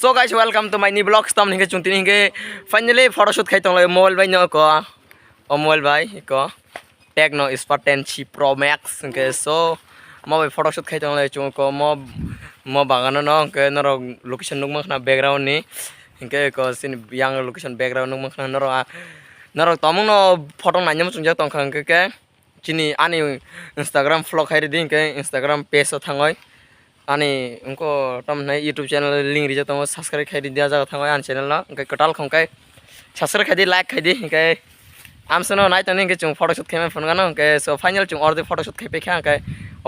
So guys, welcome to my new vlog. Stom hingga chuntin hingga finally photoshoot khai tong mobile bai no ko mobile bai ko Tecno Spark 10C Pro Max hingga so mobile photoshoot khai tong chung ko mo bagano no hingga noro location nung makna background ni hingga ko sin yang location background nung makna noro tomung no photo nanyam chung jak tong khang ke chini ani Instagram vlog khai ri hingga Instagram page thangoi ani उनको तम नहीं YouTube channel link Rijo तम subscribe खाई दिया जागा थांगो आन channel ना उनके कटाल खंकाय subscribe खाई दी like खाई दी उनके आम सुनो नाइ तने उनके चुंग photo shoot खाई में फोन गाना उनके so final चुंग और दे photo shoot खाई पे क्या उनके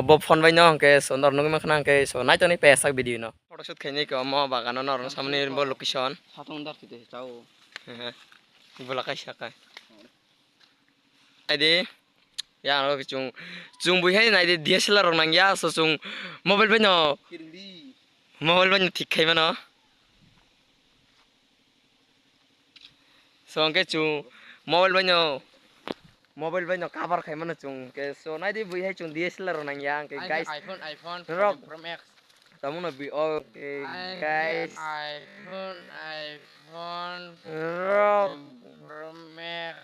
अब फोन बाई ना उनके so नर नुगे में खाना उनके so नाइ तने पैसा वीडियो ना photo shoot खाई नहीं को मो बागाना नर सामने इनको location हाथों अंदर थी जाओ बोला कैसा काय आइए yang lo chung bui hai nai dia DSLR rong nang ya so chung mobile banyo thik khai mano so ke chung mobile banyo cover khai mano chung ke so nai di bui hai chung DSLR rong nang ya ke guys iPhone Pro Max tamu no bi okay guys iPhone Pro Max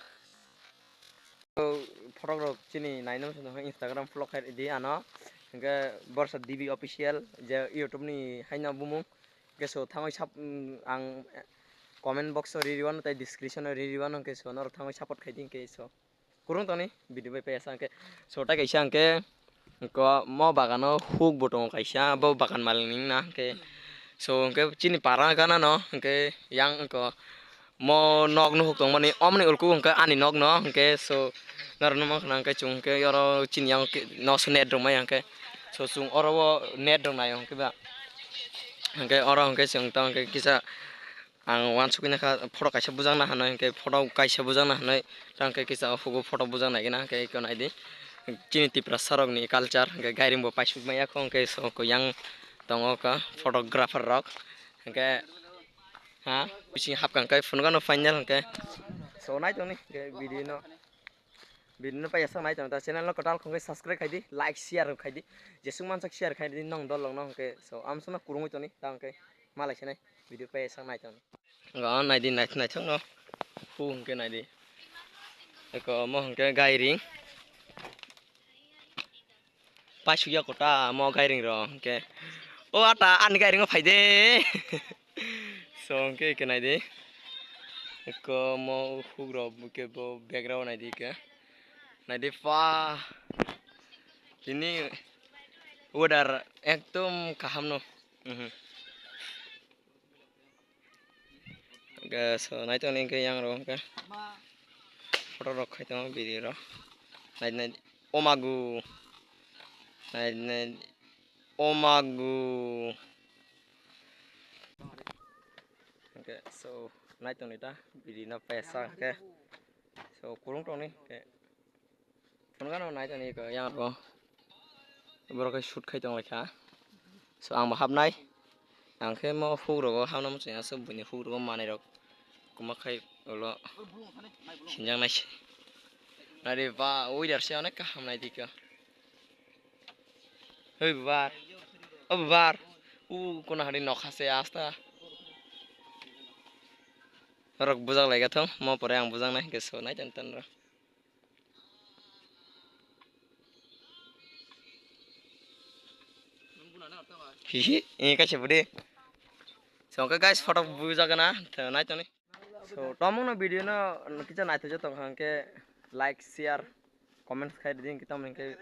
photograph chini nainam suno Instagram vlog khai di ano hingga borsa DB official je YouTube ni haina bumung ke so thangoi sap ang comment box ri riwan tai description ri riwan ke so nor thangoi support khai din ke so kurung toni video bai paisa ke so ta kaisa ke ko mo bagano huk botong kaisa bo bagan malning na ke so ke chini para kana no ke yang ko mo nog no huk tong mani omni ulku ke ani nog no ke so nor no mak nang ke chung ke yoro chin yang no snet rong ma yang ke so chung oro net rong na yang ke ba ke oro ke chung tang ke kisa ang wan sukina kha photo kaisa bujang na hanai ke photo kaisa bujang na hanai tang ke kisa fugo photo bujang na gina ke ko nai di chini tipra sarok ni culture ke gairing bo paisuk ma yak ke so ko yang tongo ka photographer rok ke ha bisi hap kang ke phone no final ke so nai tong ni ke video no pa yasa nai tong ta channel no kotal khong ke subscribe khai di like share khai di jesung man sak share khai di nong dol long nong ke so am sona kurung toni tang ke malai senai video pa yasa nai tong ga nai di nai thang no phung ke nai di ko mo ke gairing paisuk ya kota mo gairing ro ke o ata an gairing phai de so ke nai di ko mo hugro ke bo background nai di ke nadi fa ini udar ekdom kaham no so nai to ni ke yang ro ke photo rok khai to video ro nai omagu okay so nai to ni ta video na pesa ke so kurung to ni ke phone gano nai to ni ke yang ro boro ke shoot khai tong lekha so ang bahap nai ang ke mo hu ro ha nam chen so buni hu ro manai rok kuma khai lo sinjang nai nai ba weather se onek ka ham nai di ka hei bar kona hari nokha se asta rok bujang lega thong mo pore ang bujang nai ke so nai tan ro hihi ini ka chebudi so ke guys photo buja kana to nai to ni so tomong no video no kicha nai to jotong hang ke like share comments khai din ki tom ke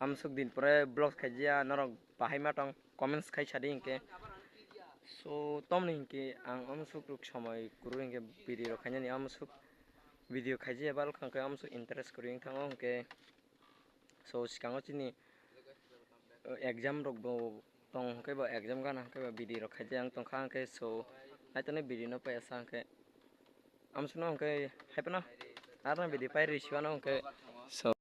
am suk din pore blog khai jia norok bahai ma tong comments khai chading ke so tom ni ke ang am suk ruk সময় kuring ke video khai ni am suk video khai jia bal khang ke am suk interest kuring thang ke so sikango chini exam rok bo tong ke ba exam gana ke ba video rok khai jang tong khang ke so nai to ni video no pa sang ke am suno ke haipna arna video pai ri siwano ke so